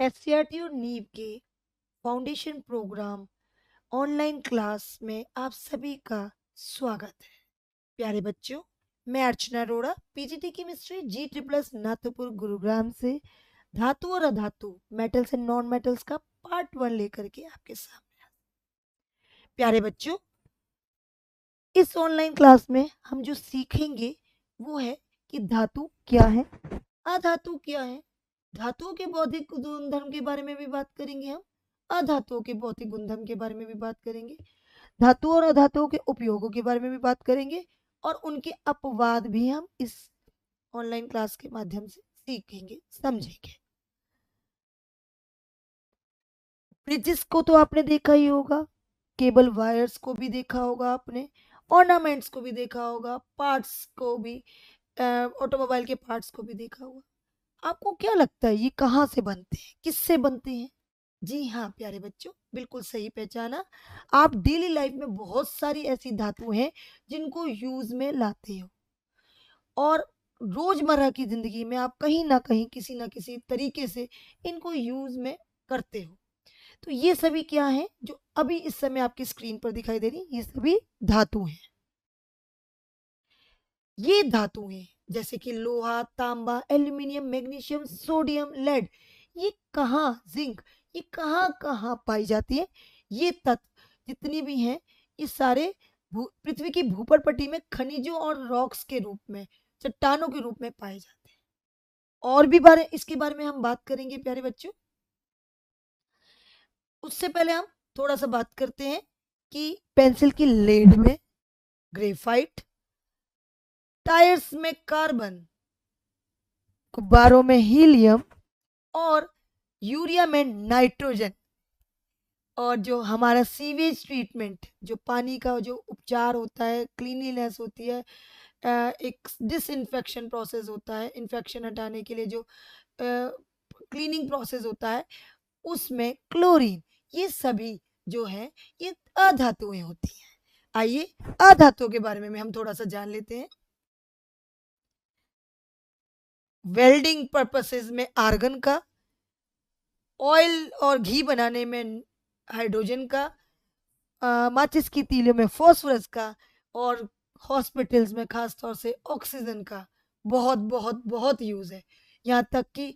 SCERT और नीव के फाउंडेशन प्रोग्राम ऑनलाइन क्लास में आप सभी का स्वागत है। प्यारे बच्चों, मैं अर्चना अरोड़ा पीजीटी केमिस्ट्री जी ट्रिपल्स नाथुपुर गुरुग्राम से धातु और अधातु मेटल्स एंड नॉन मेटल्स का पार्ट 1 लेकर के आपके सामने। प्यारे बच्चों, इस ऑनलाइन क्लास में हम जो सीखेंगे वो है कि धातु क्या है, अधातु क्या है। धातुओं के भौतिक गुणधर्म के बारे में भी बात करेंगे हम, अधातुओं के भौतिक गुणधर्म के बारे में भी बात करेंगे, धातु और अधातुओं के उपयोगों के बारे में भी बात करेंगे और उनके अपवाद भी हम इस ऑनलाइन क्लास के माध्यम से सीखेंगे, समझेंगे। ब्रिजेस को तो आपने देखा ही होगा, केबल वायर्स को भी देखा होगा आपने, ऑर्नामेंट्स को भी देखा होगा, पार्ट्स को भी, ऑटोमोबाइल के पार्ट्स को भी देखा होगा। आपको क्या लगता है ये कहाँ से बनते हैं, किससे बनते हैं? जी हाँ प्यारे बच्चों, बिल्कुल सही पहचाना। आप डेली लाइफ में बहुत सारी ऐसी धातु हैं जिनको यूज में लाते हो और रोजमर्रा की जिंदगी में आप कहीं ना कहीं किसी ना किसी तरीके से इनको यूज में करते हो। तो ये सभी क्या है जो अभी इस समय आपकी स्क्रीन पर दिखाई दे रही, ये सभी धातु हैं। ये धातु हैं जैसे कि लोहा, तांबा, एल्यूमिनियम, मैग्नीशियम, सोडियम, लेड, ये कहाँ, जिंक, ये कहाँ कहाँ पाई जाती है। ये तत्व जितनी भी हैं ये सारे पृथ्वी की भूपर पट्टी में खनिजों और रॉक्स के रूप में, चट्टानों के रूप में पाए जाते हैं। और भी इसके बारे में हम बात करेंगे प्यारे बच्चों। उससे पहले हम थोड़ा सा बात करते हैं कि पेंसिल की लेड में ग्रेफाइट, टायर्स में कार्बन, गुब्बारों में हीलियम और यूरिया में नाइट्रोजन, और जो हमारा सीवेज ट्रीटमेंट, जो पानी का जो उपचार होता है, क्लीनिनेस होती है, एक डिसइंफेक्शन प्रोसेस होता है, इन्फेक्शन हटाने के लिए जो क्लीनिंग प्रोसेस होता है, उसमें क्लोरीन, ये सभी जो है ये अधातुएं होती हैं। आइए अधातुओं के बारे में हम थोड़ा सा जान लेते हैं। वेल्डिंग पर्पसेस में आर्गन का, ऑयल और घी बनाने में हाइड्रोजन का, माचिस की तीलियों में फॉस्फोरस का, और हॉस्पिटल्स में खास तौर से ऑक्सीजन का बहुत बहुत बहुत यूज़ है। यहाँ तक कि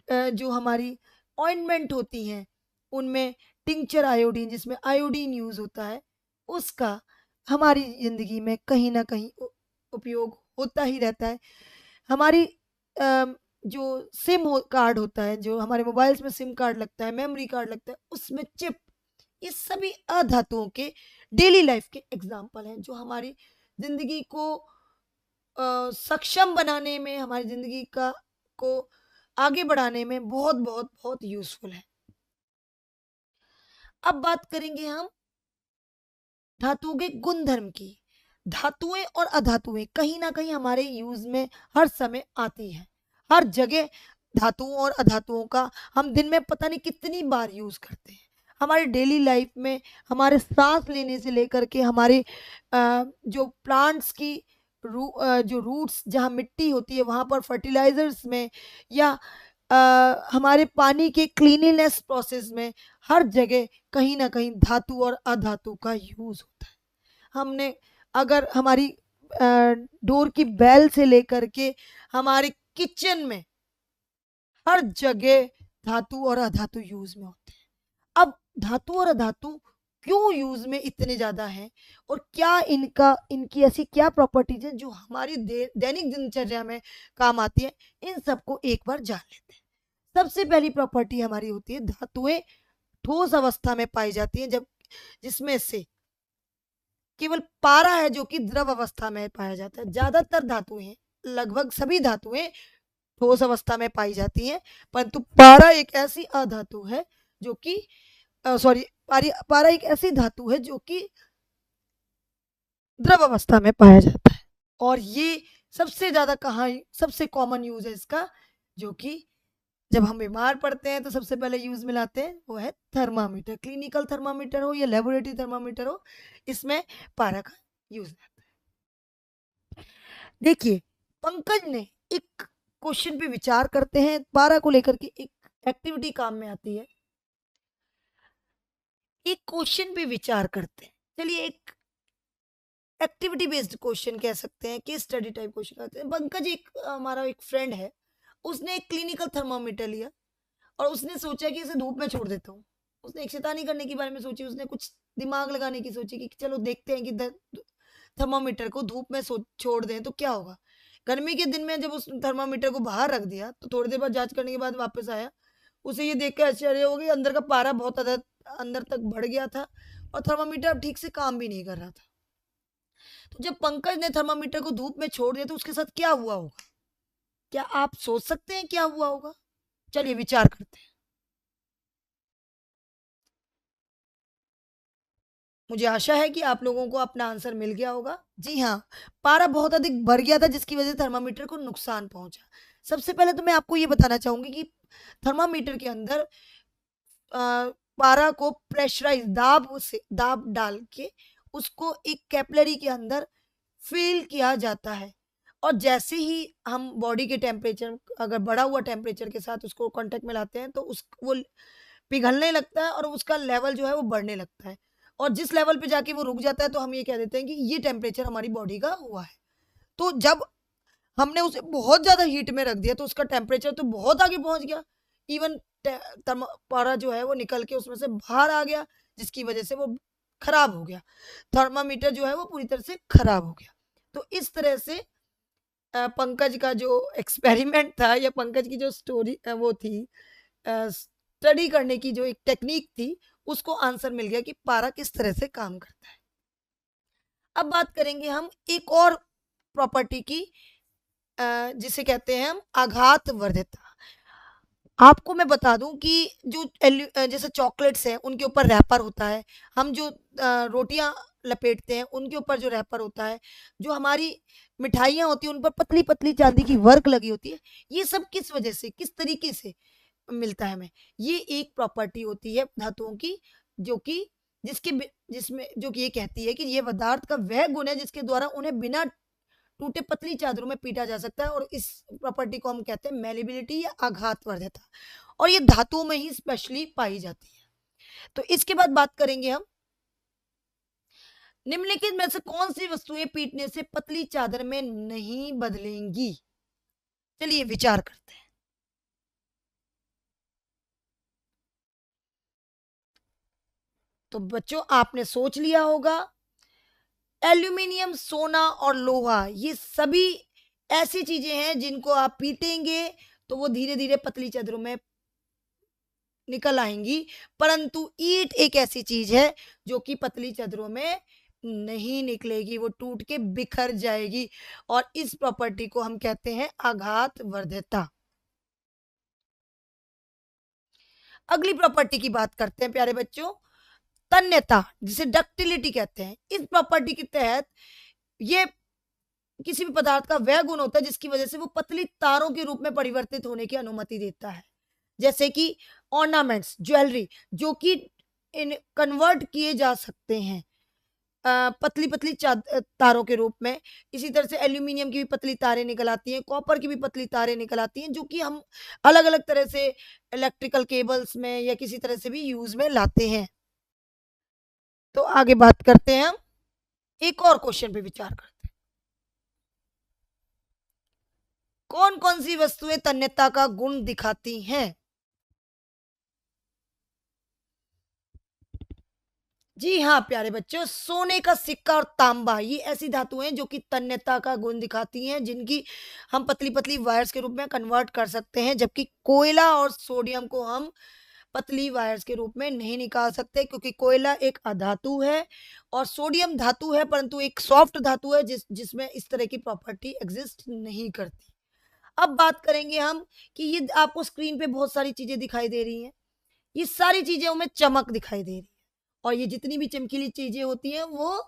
जो हमारी ऑइंटमेंट होती हैं उनमें टिंचर आयोडीन, जिसमें आयोडीन यूज़ होता है, उसका हमारी ज़िंदगी में कहीं ना कहीं उपयोग होता ही रहता है। हमारी जो कार्ड होता है, जो हमारे मोबाइल्स में सिम कार्ड लगता है, मेमोरी कार्ड लगता है, उसमें चिप, ये सभी अधातुओं के डेली लाइफ के एग्जाम्पल हैं जो हमारी जिंदगी को सक्षम बनाने में, हमारी जिंदगी का को आगे बढ़ाने में बहुत बहुत बहुत यूजफुल है। अब बात करेंगे हम धातुओं के गुणधर्म की। धातुएं और अधातुएं कहीं ना कहीं हमारे यूज में हर समय आती हैं, हर जगह धातुओं और अधातुओं का हम दिन में पता नहीं कितनी बार यूज करते हैं। हमारे डेली लाइफ में, हमारे सांस लेने से लेकर के हमारे जो प्लांट्स की जो रूट्स, जहाँ मिट्टी होती है वहाँ पर फर्टिलाइजर्स में, या हमारे पानी के क्लीनिनेस प्रोसेस में, हर जगह कहीं ना कहीं धातु और अधातु का यूज होता है। हमने अगर हमारी डोर की बेल से लेकर के हमारे किचन में हर जगह धातु और अधातु यूज में होते हैं। अब धातु और अधातु क्यों यूज में इतने ज्यादा हैं और क्या इनकी ऐसी क्या प्रॉपर्टीज है जो हमारी दैनिक दिनचर्या में काम आती है, इन सबको एक बार जान लेते हैं। सबसे पहली प्रॉपर्टी हमारी होती है, धातुएं ठोस अवस्था में पाई जाती हैं, जब जिसमें से केवल पारा है जो कि द्रव अवस्था में पाया जाता है। ज्यादातर धातुएं, लगभग सभी धातुएं ठोस अवस्था में पाई जाती हैं, परंतु पारा एक ऐसी अधातु है जो कि पारा एक ऐसी धातु है जो कि द्रव अवस्था में पाया जाता है। और ये सबसे ज्यादा कहाँ, सबसे कॉमन यूज है इसका, जो कि जब हम बीमार पड़ते हैं तो सबसे पहले यूज में लाते हैं, वो है थर्मामीटर। क्लिनिकल थर्मामीटर हो या लेबोरेटरी थर्मामीटर हो, इसमें पारा का यूज आता है। देखिए पंकज ने एक क्वेश्चन पे विचार करते हैं, पारा को लेकर के एक एक्टिविटी काम में आती है। एक क्वेश्चन पे विचार करते हैं। चलिए एक एक्टिविटी बेस्ड क्वेश्चन कह सकते हैं, केस स्टडी टाइप क्वेश्चन कहते हैं। पंकज एक हमारा एक फ्रेंड है, उसने एक क्लिनिकल थर्मामीटर लिया और उसने सोचा कि इसे धूप में छोड़ देता हूँ। उसने एक शैतानी करने के बारे में सोची, उसने कुछ दिमाग लगाने की सोची कि चलो देखते हैं कि थर्मामीटर को धूप में छोड़ दें तो क्या होगा। गर्मी के दिन में जब उस थर्मामीटर को बाहर रख दिया तो थोड़ी देर बाद जांच करने के बाद वापस आया, उसे ये देख कर आश्चर्य हो गया, अंदर का पारा बहुत अंदर तक बढ़ गया था और थर्मामीटर अब ठीक से काम भी नहीं कर रहा था। तो जब पंकज ने थर्मामीटर को धूप में छोड़ दिया तो उसके साथ क्या हुआ होगा? क्या आप सोच सकते हैं क्या हुआ होगा? चलिए विचार करते हैं। मुझे आशा है कि आप लोगों को अपना आंसर मिल गया होगा। जी हाँ, पारा बहुत अधिक बढ़ गया था जिसकी वजह से थर्मामीटर को नुकसान पहुंचा। सबसे पहले तो मैं आपको ये बताना चाहूंगी कि थर्मामीटर के अंदर पारा को प्रेशराइज दाब डाल के उसको एक कैपिलरी के अंदर फील किया जाता है और जैसे ही हम बॉडी के टेम्परेचर अगर बढ़ा हुआ टेम्परेचर के साथ उसको कांटेक्ट में लाते हैं तो उस वो पिघलने लगता है और उसका लेवल जो है वो बढ़ने लगता है और जिस लेवल पे जाके वो रुक जाता है तो हम ये कह देते हैं कि ये टेम्परेचर हमारी बॉडी का हुआ है। तो जब हमने उसे बहुत ज्यादा हीट में रख दिया तो उसका टेम्परेचर तो बहुत आगे पहुंच गया, इवन पारा जो है वो निकल के उसमें से बाहर आ गया जिसकी वजह से वो खराब हो गया, थर्मामीटर जो है वो पूरी तरह से खराब हो गया। तो इस तरह से पंकज का जो एक्सपेरिमेंट था या पंकज की जो स्टोरी वो थी, स्टडी करने की जो एक टेक्निक थी, उसको आंसर मिल गया कि पारा किस तरह से काम करता है। अब बात करेंगे हम एक और प्रॉपर्टी की, जिसे कहते हैं हम आघात वर्धिता। आपको मैं बता दूं कि जो जैसे चॉकलेट्स हैं उनके ऊपर रैपर होता है, हम जो रोटियां लपेटते हैं उनके ऊपर जो रैपर होता है, जो हमारी मिठाइयाँ होती हैं उन पर पतली पतली चांदी की वर्क लगी होती है, ये सब किस वजह से किस तरीके से मिलता है हमें? ये एक प्रॉपर्टी होती है धातुओं की जो कि जिसमें जो कि ये कहती है कि ये पदार्थ का वह गुण है जिसके द्वारा उन्हें बिना टूटे पतली चादरों में पीटा जा सकता है और इस प्रॉपर्टी को हम कहते हैं मेलेबिलिटी या आघात वर्धता और ये धातुओं में ही स्पेशली पाई जाती है। तो इसके बाद बात करेंगे हम निम्नलिखित में से कौन सी वस्तुएं पीटने से पतली चादर में नहीं बदलेंगी? चलिए विचार करते हैं। तो बच्चों आपने सोच लिया होगा, एल्यूमिनियम, सोना और लोहा ये सभी ऐसी चीजें हैं जिनको आप पीटेंगे तो वो धीरे धीरे पतली चादरों में निकल आएंगी, परंतु ईंट एक ऐसी चीज है जो कि पतली चादरों में नहीं निकलेगी, वो टूट के बिखर जाएगी और इस प्रॉपर्टी को हम कहते हैं आघात वर्धिता। अगली प्रॉपर्टी की बात करते हैं प्यारे बच्चों, तन्यता जिसे डक्टिलिटी कहते हैं। इस प्रॉपर्टी के तहत ये किसी भी पदार्थ का वह गुण होता है जिसकी वजह से वो पतली तारों के रूप में परिवर्तित होने की अनुमति देता है, जैसे कि ऑर्नामेंट्स, ज्वेलरी जो कि कन्वर्ट किए जा सकते हैं पतली पतली तारों के रूप में। इसी तरह से एल्यूमिनियम की भी पतली तारें निकल आती हैं, कॉपर की भी पतली तारें निकल आती हैं जो कि हम अलग अलग तरह से इलेक्ट्रिकल केबल्स में या किसी तरह से भी यूज में लाते हैं। तो आगे बात करते हैं हम एक और क्वेश्चन पे विचार करते हैं, कौन कौन सी वस्तुएं तन्यता का गुण दिखाती हैं? जी हाँ प्यारे बच्चों, सोने का सिक्का और तांबा ये ऐसी धातुएं जो कि तन्यता का गुण दिखाती हैं, जिनकी हम पतली पतली वायर्स के रूप में कन्वर्ट कर सकते हैं, जबकि कोयला और सोडियम को हम पतली वायर्स के रूप में नहीं निकाल सकते क्योंकि कोयला एक अधातु है और सोडियम धातु है, परंतु एक सॉफ्ट धातु है जिसमें इस तरह की प्रॉपर्टी एग्जिस्ट नहीं करती। अब बात करेंगे हम कि ये आपको स्क्रीन पे बहुत सारी चीजें दिखाई दे रही हैं, ये सारी चीजें हमें चमक दिखाई दे रही है और ये जितनी भी चमकीली चीजें होती हैं वो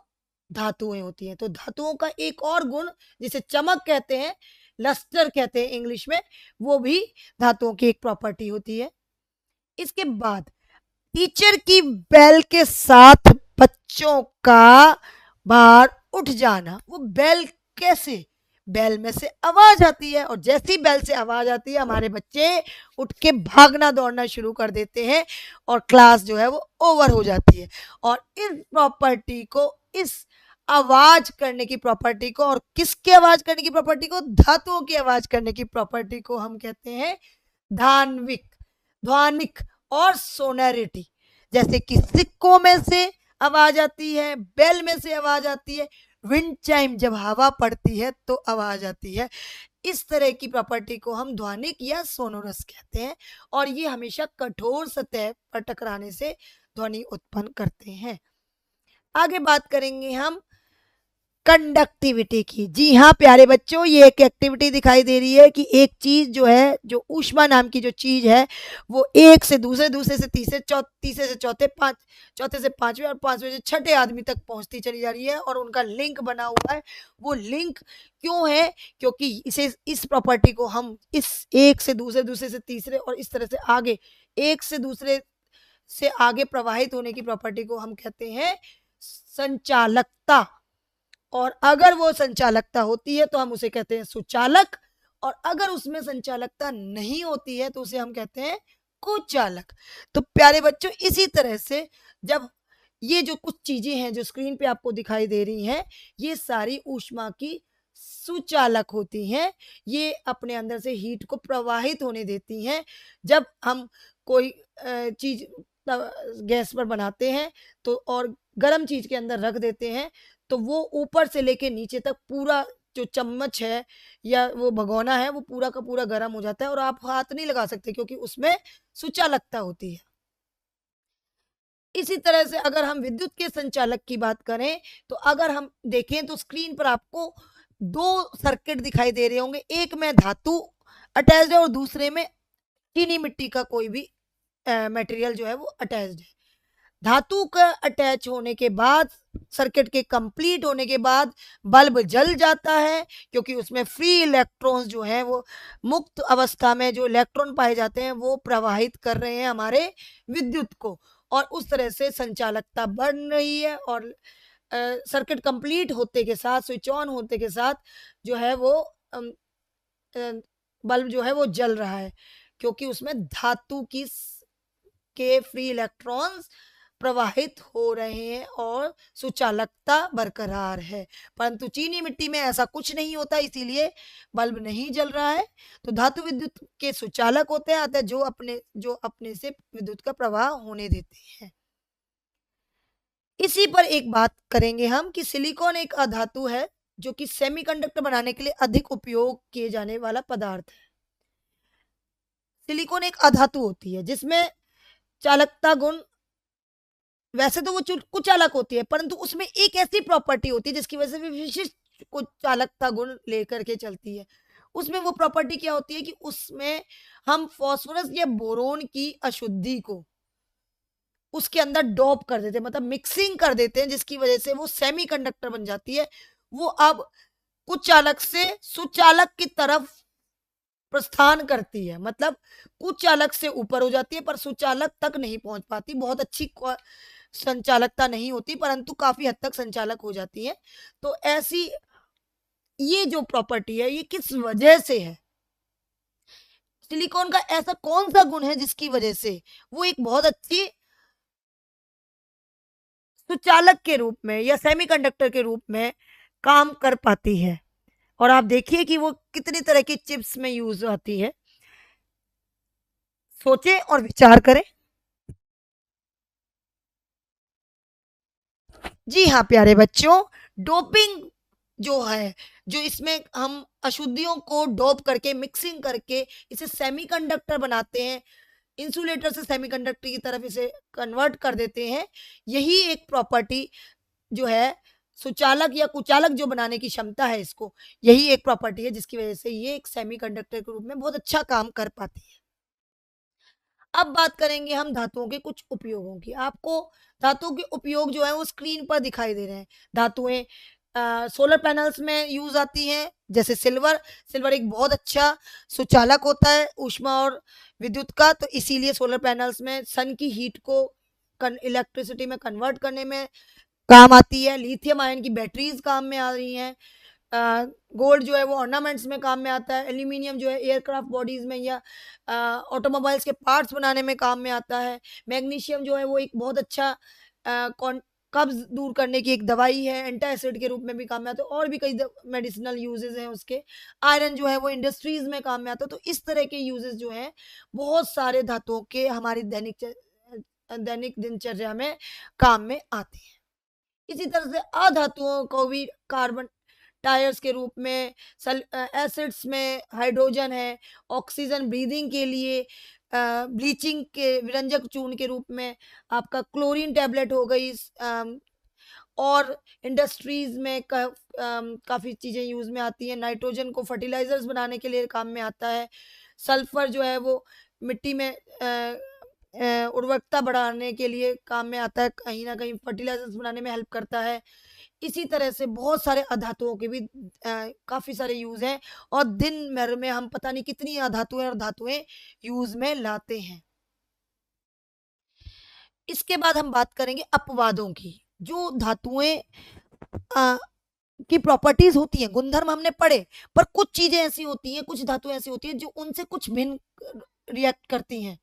धातुएं होती हैं। तो धातुओं का एक और गुण जिसे चमक कहते हैं, लस्टर कहते हैं इंग्लिश में, वो भी धातुओं की एक प्रॉपर्टी होती है। इसके बाद टीचर की बेल के साथ बच्चों का बाहर उठ जाना, वो बेल कैसे बेल में से आवाज आती है, और जैसी बेल से आवाज आती है हमारे बच्चे उठ के भागना दौड़ना शुरू कर देते हैं और क्लास जो है वो ओवर हो जाती है। और इस प्रॉपर्टी को, इस आवाज करने की प्रॉपर्टी को, और किसकी आवाज करने की प्रॉपर्टी को, धातुओं की आवाज करने की प्रॉपर्टी को हम कहते हैं धान्विक, ध्वनिक और सोनैरिटी। जैसे कि सिक्कों में से आवाज आती है, बेल में से आवाज आती है, विंड चाइम जब हवा पड़ती है तो आवाज आती है। इस तरह की प्रॉपर्टी को हम ध्वनिक या सोनोरस कहते हैं, और ये हमेशा कठोर सतह पर टकराने से ध्वनि उत्पन्न करते हैं। आगे बात करेंगे हम कंडक्टिविटी की। जी हाँ प्यारे बच्चों, ये एक एक्टिविटी दिखाई दे रही है कि एक चीज जो है, जो ऊष्मा नाम की जो चीज है, वो एक से दूसरे, दूसरे से तीसरे, तीसरे से चौथे, चौथे से पांचवें और पांचवें से छठे आदमी तक पहुंचती चली जा रही है, और उनका लिंक बना हुआ है। वो लिंक क्यों है? क्योंकि इस प्रॉपर्टी को हम इस एक से दूसरे, दूसरे से तीसरे और इस तरह से आगे, एक से दूसरे से आगे प्रवाहित होने की प्रॉपर्टी को हम कहते हैं संचालकता। और अगर वो संचालकता होती है तो हम उसे कहते हैं सुचालक, और अगर उसमें संचालकता नहीं होती है तो उसे हम कहते हैं कुचालक। तो प्यारे बच्चों, इसी तरह से जब ये जो कुछ चीजें हैं जो स्क्रीन पे आपको दिखाई दे रही हैं, ये सारी ऊष्मा की सुचालक होती हैं। ये अपने अंदर से हीट को प्रवाहित होने देती हैं। जब हम कोई चीज गैस पर बनाते हैं तो, और गर्म चीज के अंदर रख देते हैं, तो वो ऊपर से लेके नीचे तक पूरा जो चम्मच है या वो भगोना है, वो पूरा का पूरा गर्म हो जाता है और आप हाथ नहीं लगा सकते, क्योंकि उसमें सुचालकता होती है। इसी तरह से अगर हम विद्युत के संचालक की बात करें, तो अगर हम देखें तो स्क्रीन पर आपको दो सर्किट दिखाई दे रहे होंगे। एक में धातु अटैच्ड है और दूसरे में चीनी मिट्टी का कोई भी मटेरियल जो है वो अटैच्ड है। धातु का अटैच होने के बाद, सर्किट के कंप्लीट होने के बाद बल्ब जल जाता है, क्योंकि उसमें फ्री इलेक्ट्रॉन्स जो हैं, वो मुक्त अवस्था में जो इलेक्ट्रॉन पाए जाते हैं वो प्रवाहित कर रहे हैं हमारे विद्युत को, और उस तरह से संचालकता बढ़ रही है। और सर्किट कंप्लीट होते के साथ, स्विच ऑन होते के साथ जो है वो बल्ब जो है वो जल रहा है, क्योंकि उसमें धातु के फ्री इलेक्ट्रॉन्स प्रवाहित हो रहे हैं और सुचालकता बरकरार है। परंतु चीनी मिट्टी में ऐसा कुछ नहीं होता, इसीलिए बल्ब नहीं जल रहा है। तो धातु विद्युत के सुचालक होते हैं, अतः जो अपने से विद्युत का प्रवाह होने देते हैं। इसी पर एक बात करेंगे हम कि सिलिकॉन एक अधातु है जो कि सेमीकंडक्टर बनाने के लिए अधिक उपयोग किए जाने वाला पदार्थ है। सिलिकॉन एक अधातु होती है जिसमें चालकता गुण, वैसे तो वो कुचालक होती है, परंतु उसमें एक ऐसी प्रॉपर्टी होती है जिसकी वजह से विशिष्ट कुचालकता गुण लेकर के चलती है। उसमें वो प्रॉपर्टी क्या होती है कि उसमें हम फास्फोरस या बोरोन की अशुद्धि को उसके अंदर डोप कर देते हैं, मतलब मिक्सिंग कर देते हैं, जिसकी वजह से वो सेमीकंडक्टर बन जाती है। वो अब कुचालक से सुचालक की तरफ प्रस्थान करती है, मतलब कुचालक से ऊपर हो जाती है पर सुचालक तक नहीं पहुंच पाती। बहुत अच्छी संचालकता नहीं होती, परंतु काफी हद तक संचालक हो जाती है। तो ऐसी ये जो प्रॉपर्टी है, ये किस वजह से है? सिलिकॉन का ऐसा कौन सा गुण है जिसकी वजह से वो एक बहुत अच्छी सुचालक के रूप में या सेमीकंडक्टर के रूप में काम कर पाती है? और आप देखिए कि वो कितनी तरह की चिप्स में यूज आती है। सोचें और विचार करें। जी हाँ प्यारे बच्चों, डोपिंग जो है, जो इसमें हम अशुद्धियों को डोप करके, मिक्सिंग करके इसे सेमीकंडक्टर बनाते हैं, इंसुलेटर से सेमीकंडक्टर की तरफ इसे कन्वर्ट कर देते हैं। यही एक प्रॉपर्टी जो है, सुचालक या कुचालक जो बनाने की क्षमता है इसको, यही एक प्रॉपर्टी है जिसकी वजह से ये एक सेमीकंडक्टर के रूप में बहुत अच्छा काम कर पाती है। अब बात करेंगे हम धातुओं के कुछ उपयोगों की। आपको धातुओं के उपयोग जो है वो स्क्रीन पर दिखाई दे रहे हैं। धातुएं सोलर पैनल्स में यूज आती हैं, जैसे सिल्वर एक बहुत अच्छा सुचालक होता है ऊष्मा और विद्युत का, तो इसीलिए सोलर पैनल्स में सन की हीट को इलेक्ट्रिसिटी में कन्वर्ट करने में काम आती है। लिथियम आयन की बैटरीज काम में आ रही हैं। गोल्ड जो है वो ऑर्नामेंट्स में काम में आता है, एल्यूमिनियम जो है एयरक्राफ्ट बॉडीज में या ऑटोमोबाइल्स के पार्ट्स बनाने में काम में आता है, मैग्नीशियम जो है वो एक बहुत अच्छा कब्ज दूर करने की एक दवाई है, एंटासिड के रूप में भी काम में आता है, और भी कई मेडिसिनल यूजेस हैं उसके। आयरन जो है वो इंडस्ट्रीज में काम में आता है। तो इस तरह के यूजेस जो हैं बहुत सारे धातुओं के हमारी दैनिक दिनचर्या में काम में आते हैं। इसी तरह से अधातुओं को भी कार्बन टायर्स के रूप में, एसिड्स में हाइड्रोजन है, ऑक्सीजन ब्रीदिंग के लिए, ब्लीचिंग के विरंजक चूर्ण के रूप में आपका क्लोरीन टैबलेट हो गई, और इंडस्ट्रीज में काफ़ी चीज़ें यूज़ में आती हैं। नाइट्रोजन को फर्टिलाइजर्स बनाने के लिए काम में आता है। सल्फर जो है वो मिट्टी में उर्वरकता बढ़ाने के लिए काम में आता है, कहीं ना कहीं फर्टिलाइजर्स बनाने में हेल्प करता है। इसी तरह से बहुत सारे अधातुओं के भी काफ़ी सारे यूज़ हैं, और दिन भर में हम पता नहीं कितनी अधातुएं और धातुएं यूज़ में लाते हैं। इसके बाद हम बात करेंगे अपवादों की। जो धातुएं की प्रॉपर्टीज होती हैं, गुणधर्म हमने पढ़े, पर कुछ चीजें ऐसी होती हैं, कुछ धातुएं ऐसी होती हैं जो उनसे कुछ भिन्न रिएक्ट करती हैं,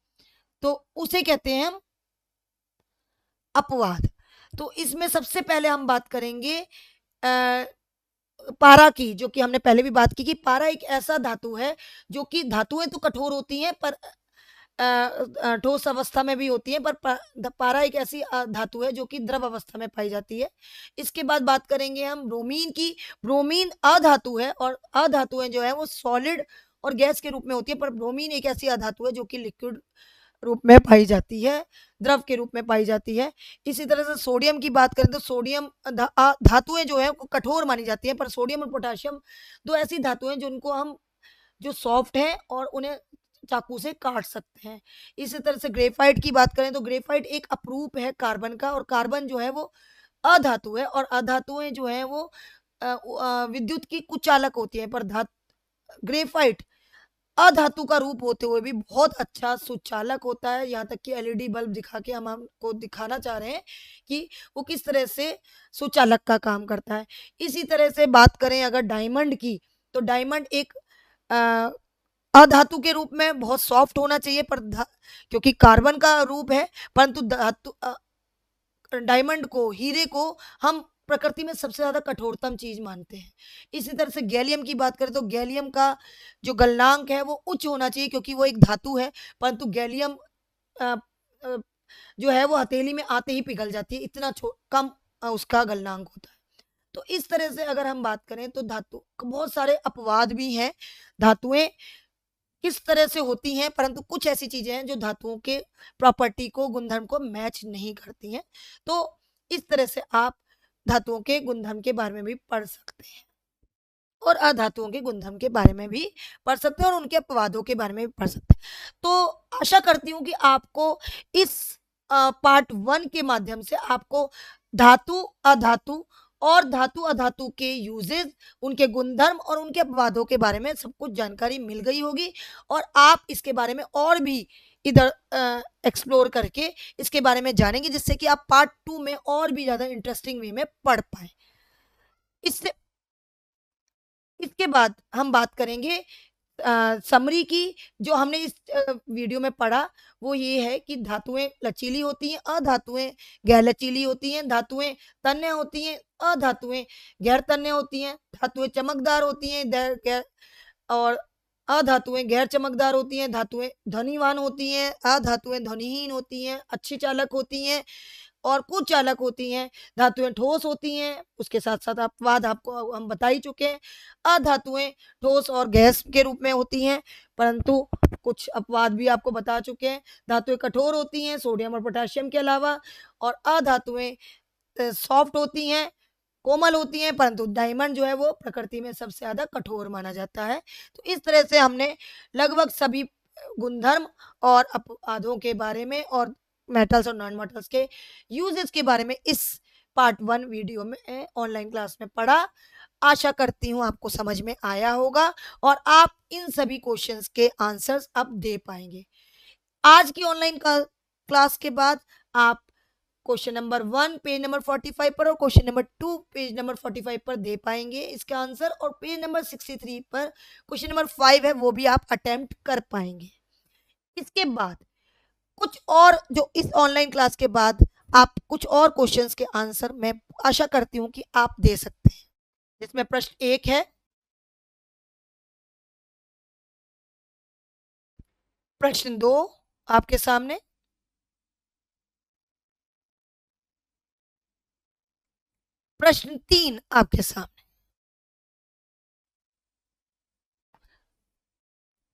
तो उसे कहते हैं हम अपवाद। तो इसमें सबसे पहले हम बात करेंगे पारा की, जो कि हमने पहले भी बात की कि पारा एक ऐसा धातु है जो कि धातुएं तो कठोर होती हैं पर ठोस अवस्था में भी होती है, पर पारा एक ऐसी धातु है जो कि द्रव अवस्था में पाई जाती है। इसके बाद बात करेंगे हम ब्रोमीन की। ब्रोमीन अधातु है, और अधातुएं जो है वो सॉलिड और गैस के रूप में होती है, पर ब्रोमीन एक ऐसी अधातु है जो कि लिक्विड रूप में पाई जाती है, द्रव के रूप में पाई जाती है। इसी तरह से सोडियम की बात करें तो सोडियम धातुएं जो है वो कठोर मानी जाती है, पर सोडियम और पोटाशियम दो ऐसी धातुएं जिनको हम जो सॉफ्ट है और उन्हें चाकू से काट सकते हैं। इसी तरह से ग्रेफाइट की बात करें तो ग्रेफाइट एक अपरूप है कार्बन का, और कार्बन जो है वो अधातु है, और अधातुएं जो है वो विद्युत की कुचालक होती है, पर ग्रेफाइट अधातु का रूप होते हुए भी बहुत अच्छा सुचालक होता है। यहाँ तक कि एलईडी बल्ब दिखा के हम आपको दिखाना चाह रहे हैं कि वो किस तरह से सुचालक का काम करता है। इसी तरह से बात करें अगर डायमंड की, तो डायमंड एक अधातु के रूप में बहुत सॉफ्ट होना चाहिए, पर क्योंकि कार्बन का रूप है, परंतु धातु डायमंड को, हीरे को हम प्रकृति में सबसे ज्यादा कठोरतम चीज मानते हैं। इसी तरह से गैलियम की बात करें तो गैलियम का जो गलनांक है वो उच्च होना चाहिए, क्योंकि वो एक धातु है, परंतु गैलियम जो है वो हथेली में आते ही पिघल जाती है, इतना कम उसका गलनांक होता है। तो इस तरह से अगर हम बात करें तो धातु बहुत सारे अपवाद भी हैं। धातुएं किस तरह से होती हैं, परंतु कुछ ऐसी चीजें हैं जो धातुओं के प्रॉपर्टी को, गुणधर्म को मैच नहीं करती हैं। तो इस तरह से आप धातुओं के गुणधर्म के बारे में भी पढ़ सकते हैं, और अधातुओं के गुणधर्म के बारे में भी पढ़ सकते हैं, और उनके अपवादों के बारे में भी पढ़ सकते हैं। तो आशा करती हूँ कि आपको इस पार्ट 1 के माध्यम से आपको धातु, अधातु और धातु अधातु के यूजेस, उनके गुणधर्म और उनके अपवादों के बारे में सब कुछ जानकारी मिल गई होगी, और आप इसके बारे में और भी इधर एक्सप्लोर करके इसके बारे में जानेंगे, जिससे कि आप पार्ट 2 में और भी ज्यादा इंटरेस्टिंग वे में पढ़ पाए। इससे इसके बाद हम बात करेंगे समरी की। जो हमने इस वीडियो में पढ़ा वो ये है कि धातुएं लचीली होती हैं, अधातुएं गैर लचीली होती हैं, धातुएं तन्य होती हैं, अधातुएं गैर तन्य होती हैं, धातुएं चमकदार होती हैं और अधातुएं गैर चमकदार होती हैं, धातुएं ध्वनिवान होती हैं, अधातुएं ध्वनिहीन होती हैं, अच्छी चालक होती हैं और कुछ चालक होती हैं, धातुएं ठोस होती हैं। उसके साथ साथ अपवाद आपको हम बता ही चुके हैं। अधातुएं ठोस और गैस के रूप में होती हैं, परंतु कुछ अपवाद भी आपको बता चुके हैं। धातुएं कठोर होती हैं सोडियम और पोटेशियम के अलावा, और अधातुएं सॉफ्ट होती हैं, कोमल होती हैं, परंतु डायमंड जो है वो प्रकृति में सबसे ज्यादा कठोर माना जाता है। तो इस तरह से हमने लगभग सभी गुणधर्म और अपवादों के बारे में और मेटल्स और नॉन मेटल्स के यूजेस के बारे में इस पार्ट 1 वीडियो में ऑनलाइन क्लास में पढ़ा। आशा करती हूँ आपको समझ में आया होगा और आप इन सभी क्वेश्चंस के आंसर्स अब दे पाएंगे। आज की ऑनलाइन क्लास के बाद आप क्वेश्चन नंबर 1 पेज नंबर 45 पर और क्वेश्चन नंबर 2 पेज नंबर 45 पर दे पाएंगे इसका आंसर, और पेज नंबर 63 पर क्वेश्चन नंबर 5 है वो भी आप अटेम्प्ट कर पाएंगे। इसके बाद कुछ और जो इस ऑनलाइन क्लास के बाद आप कुछ और क्वेश्चंस के आंसर मैं आशा करती हूं कि आप दे सकते हैं, जिसमें प्रश्न 1 है, प्रश्न 2 आपके सामने, प्रश्न 3 आपके सामने।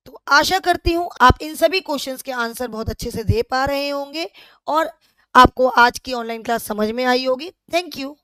तो आशा करती हूं आप इन सभी क्वेश्चंस के आंसर बहुत अच्छे से दे पा रहे होंगे और आपको आज की ऑनलाइन क्लास समझ में आई होगी। Thank you.